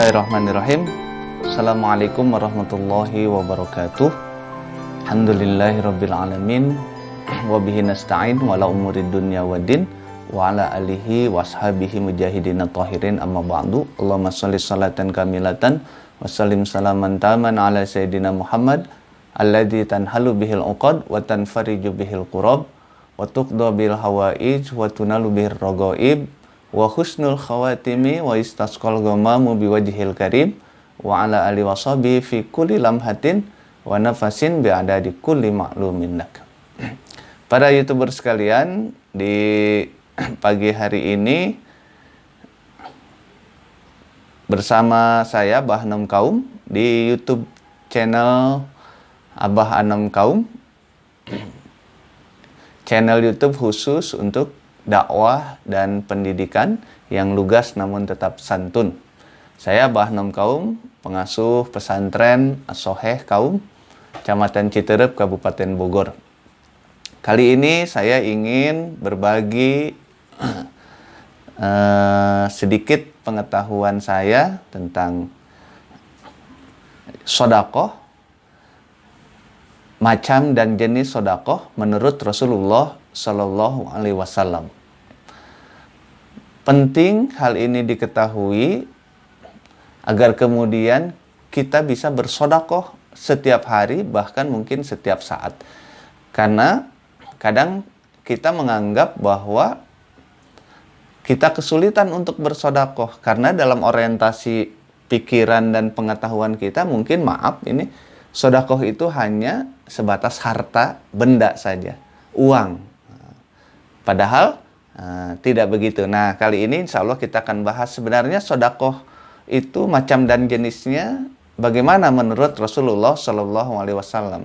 Bismillahirrahmanirrahim. Assalamualaikum warahmatullahi wabarakatuh. Alhamdulillahirabbil alamin wa bihi nasta'in wala umurid dunya waddin wa ala alihi washabihi mujahidin tahirin amma ba'du. Allahumma shalli shalatan kamilatan wa sallim salaman taman ala sayyidina Muhammad alladzi tanhalu bihil uqad wa tanfariju bihil qurab wa tuqda bil hawaij wa tunalu bihir ragaib wa husnul khawatimi wa istasqal ghamamu biwajhil karim wa ala ali wasabi fi kulli lamhatin wa nafasin bi'adadi kulli ma'lumin lak. Para YouTuber sekalian, di pagi hari ini bersama saya Abah Anom Kaum di YouTube channel Abah Anom Kaum, channel YouTube khusus untuk dakwah dan pendidikan yang lugas namun tetap santun. Saya Abah Anom Kaum, pengasuh pesantren As-Soheh Kaum, Kecamatan Citerep, Kabupaten Bogor. Kali ini saya ingin berbagi sedikit pengetahuan saya tentang sedekah, macam dan jenis sedekah menurut Rasulullah Shallallahu Alaihi Wasallam. Penting hal ini diketahui agar kemudian kita bisa bersedekah setiap hari, bahkan mungkin setiap saat. Karena kadang kita menganggap bahwa kita kesulitan untuk bersedekah karena dalam orientasi pikiran dan pengetahuan kita mungkin ini sedekah itu hanya sebatas harta benda saja, uang. Padahal tidak begitu. Nah, kali ini insya Allah kita akan bahas sebenarnya sedekah itu macam dan jenisnya bagaimana menurut Rasulullah Shallallahu Alaihi Wasallam.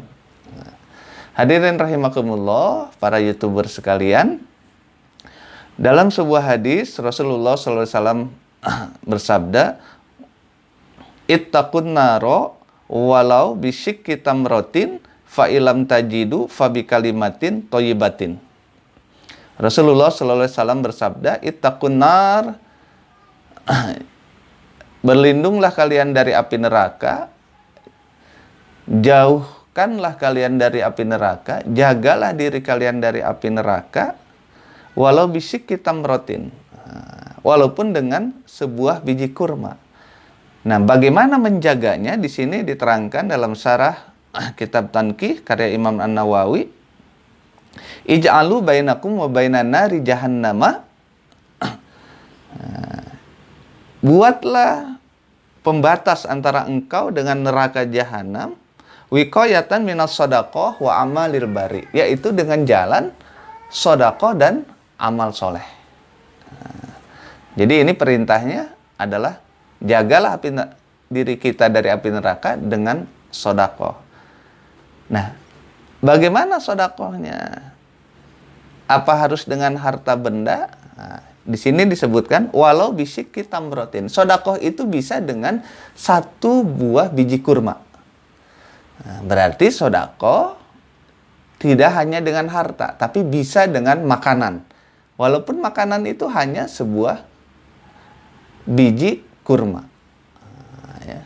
Hadirin rahimakumullah, para YouTuber sekalian, dalam sebuah hadis Rasulullah Shallallahu Alaihi Wasallam bersabda, "Ittaqun naro walau bisyikki tamrotin fa ilam tajidu fa bi kalimatin thayyibatin." Rasulullah Sallallahu Alaihi Wasallam bersabda, "Ittaqun nar," berlindunglah kalian dari api neraka, jauhkanlah kalian dari api neraka, jagalah diri kalian dari api neraka, walau bisyikki tamrotin, walaupun dengan sebuah biji kurma. Nah, bagaimana menjaganya? Di sini diterangkan dalam syarah kitab Tanqih karya Imam An-Nawawi. Ij'alu bainakum wa bainan nari jahannama. Buatlah pembatas antara engkau dengan neraka jahanam, wiqayatan minas shadaqah wa amalil bari, yaitu dengan jalan sedekah dan amal soleh. Jadi ini perintahnya adalah jagalah diri kita dari api neraka dengan sedekah. Nah, bagaimana sedekahnya? Apa harus dengan harta benda? Nah, di sini disebutkan walau bisyikki tamrotin. Sedekah itu bisa dengan satu buah biji kurma. Nah, berarti sedekah tidak hanya dengan harta, tapi bisa dengan makanan. Walaupun makanan itu hanya sebuah biji kurma. Nah, ya.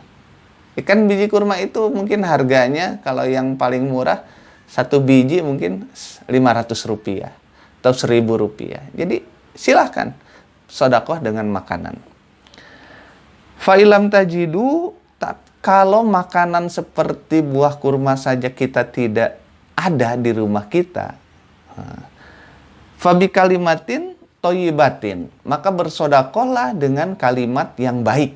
Ikan biji kurma itu mungkin harganya kalau yang paling murah satu biji mungkin 500 rupiah atau 1000 rupiah. Jadi silahkan sedekah dengan makanan. Fa'ilam tajidu, kalau makanan seperti buah kurma saja kita tidak ada di rumah kita, fabi kalimatin thayyibatin, maka bersedekahlah dengan kalimat yang baik.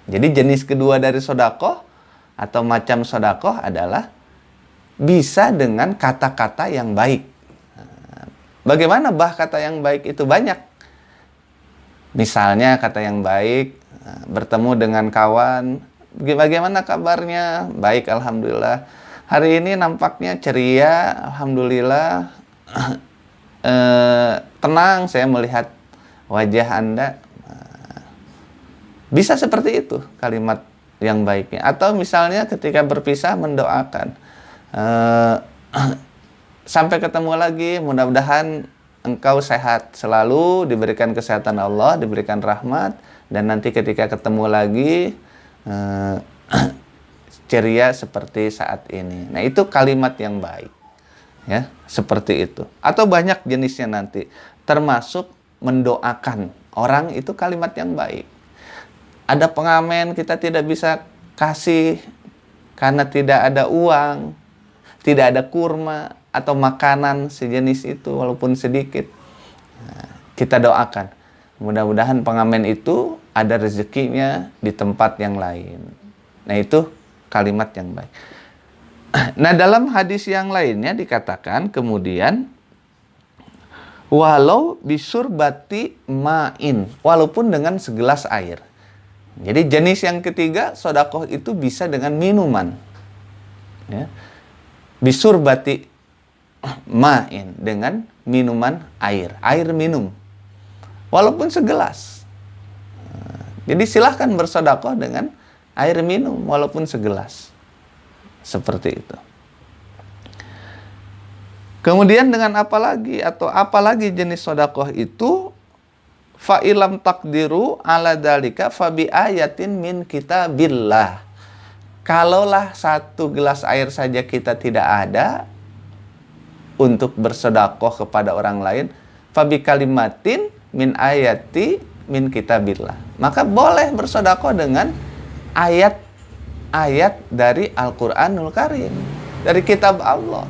Jadi jenis kedua dari sedekah atau macam sedekah adalah bisa dengan kata-kata yang baik. Bagaimana kata yang baik itu banyak. Misalnya kata yang baik, bertemu dengan kawan, bagaimana kabarnya? Baik, alhamdulillah. Hari ini nampaknya ceria, alhamdulillah. Tenang saya melihat wajah Anda. Bisa seperti itu kalimat yang baiknya. Atau misalnya ketika berpisah mendoakan, sampai ketemu lagi, mudah-mudahan engkau sehat selalu, diberikan kesehatan Allah, diberikan rahmat, dan nanti ketika ketemu lagi ceria seperti saat ini. Nah, itu kalimat yang baik. Ya, seperti itu. Atau banyak jenisnya nanti, termasuk mendoakan orang, itu kalimat yang baik. Ada pengamen kita tidak bisa kasih karena tidak ada uang, tidak ada kurma atau makanan sejenis itu walaupun sedikit. Nah, kita doakan, mudah-mudahan pengamen itu ada rezekinya di tempat yang lain. Nah, itu kalimat yang baik. Nah, dalam hadis yang lainnya dikatakan kemudian, walau bisurbati ma'in, walaupun dengan segelas air. Jadi jenis yang ketiga, sodakoh itu bisa dengan minuman. Ya. Bisurbati ma'in, dengan minuman air. Air minum. Walaupun segelas. Jadi silahkan bersodakoh dengan air minum, walaupun segelas. Seperti itu. Kemudian dengan apa lagi? Atau apalagi jenis sodakoh itu? Fa'ilam takdiru ala dalika fabi ayatin min kitabillah. Kalaulah satu gelas air saja kita tidak ada untuk bersodakoh kepada orang lain, fabi kalimatin min ayati min kitabillah. Maka boleh bersodakoh dengan ayat dari Al-Quranul Karim, dari kitab Allah.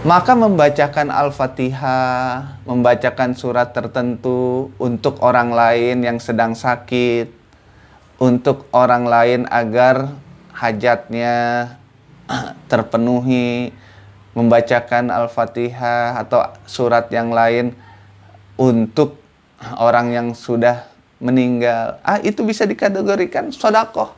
Maka membacakan Al-Fatihah, membacakan surat tertentu untuk orang lain yang sedang sakit, untuk orang lain agar hajatnya terpenuhi, membacakan Al-Fatihah atau surat yang lain untuk orang yang sudah meninggal. Itu bisa dikategorikan sodakoh.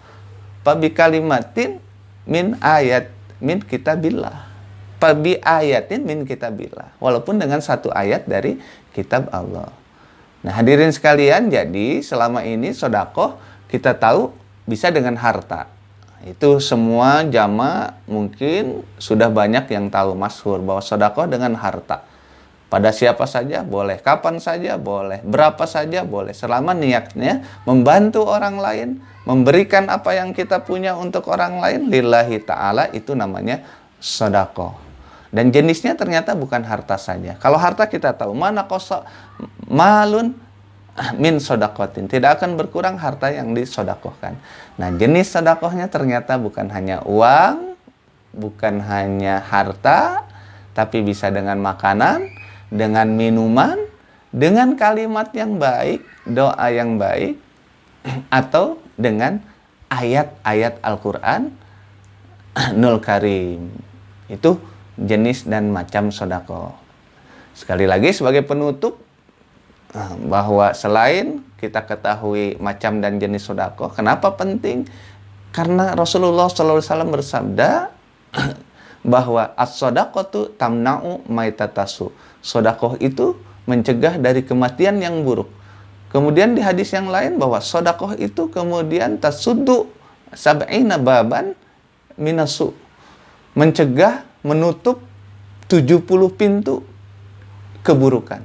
Fabi kalimatin min ayat min kitabillah. Fabi ayatin min kitabillah. Walaupun dengan satu ayat dari kitab Allah. Nah, hadirin sekalian, jadi selama ini sodakoh kita tahu bisa dengan harta. Itu semua jamaah mungkin sudah banyak yang tahu masyhur bahwa sodakoh dengan harta. Pada siapa saja boleh, kapan saja boleh, berapa saja boleh. Selama niatnya membantu orang lain, memberikan apa yang kita punya untuk orang lain, lillahi ta'ala, itu namanya sodakoh. Dan jenisnya ternyata bukan harta saja. Kalau harta kita tahu, mana kosa malun min sodakotin. Tidak akan berkurang harta yang disodakohkan. Nah, jenis sodakohnya ternyata bukan hanya uang, bukan hanya harta, tapi bisa dengan makanan, dengan minuman, dengan kalimat yang baik, doa yang baik, atau dengan ayat-ayat Al-Quran Nul Karim. Itu jenis dan macam sodakoh. Sekali lagi sebagai penutup, bahwa selain kita ketahui macam dan jenis sodakoh, kenapa penting? Karena Rasulullah SAW bersabda bahwa as-sodakotu tamna'u maitatasu. Sodakoh itu mencegah dari kematian yang buruk. Kemudian di hadis yang lain bahwa sodakoh itu kemudian tasuddu sab'ina baban minasu. Mencegah, menutup 70 pintu keburukan.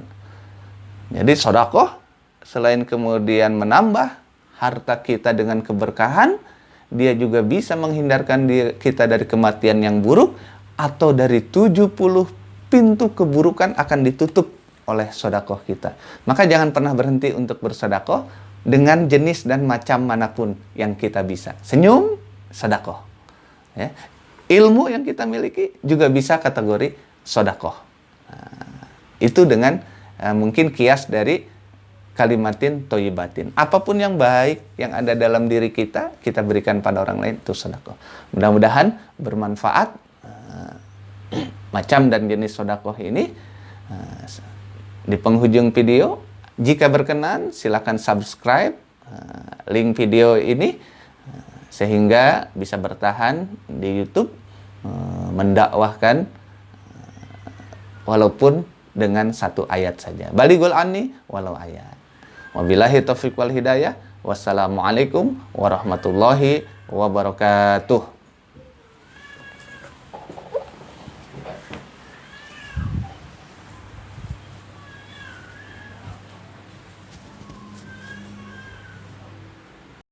Jadi sodakoh selain kemudian menambah harta kita dengan keberkahan, dia juga bisa menghindarkan kita dari kematian yang buruk, atau dari 70 pintu keburukan akan ditutup oleh sodakoh kita. Maka jangan pernah berhenti untuk bersodakoh dengan jenis dan macam manapun yang kita bisa. Senyum, sodakoh. Ya. Ilmu yang kita miliki juga bisa kategori sodakoh. Nah, itu dengan mungkin kias dari kalimatin toyibatin. Apapun yang baik yang ada dalam diri kita, kita berikan pada orang lain, itu sodakoh. Mudah-mudahan bermanfaat. Macam dan jenis sodakoh ini di penghujung video. Jika berkenan, silakan subscribe link video ini sehingga bisa bertahan di YouTube, mendakwahkan walaupun dengan satu ayat saja. Balighul anni walau ayat. Wabillahi taufiq wal hidayah. Wassalamualaikum warahmatullahi wabarakatuh.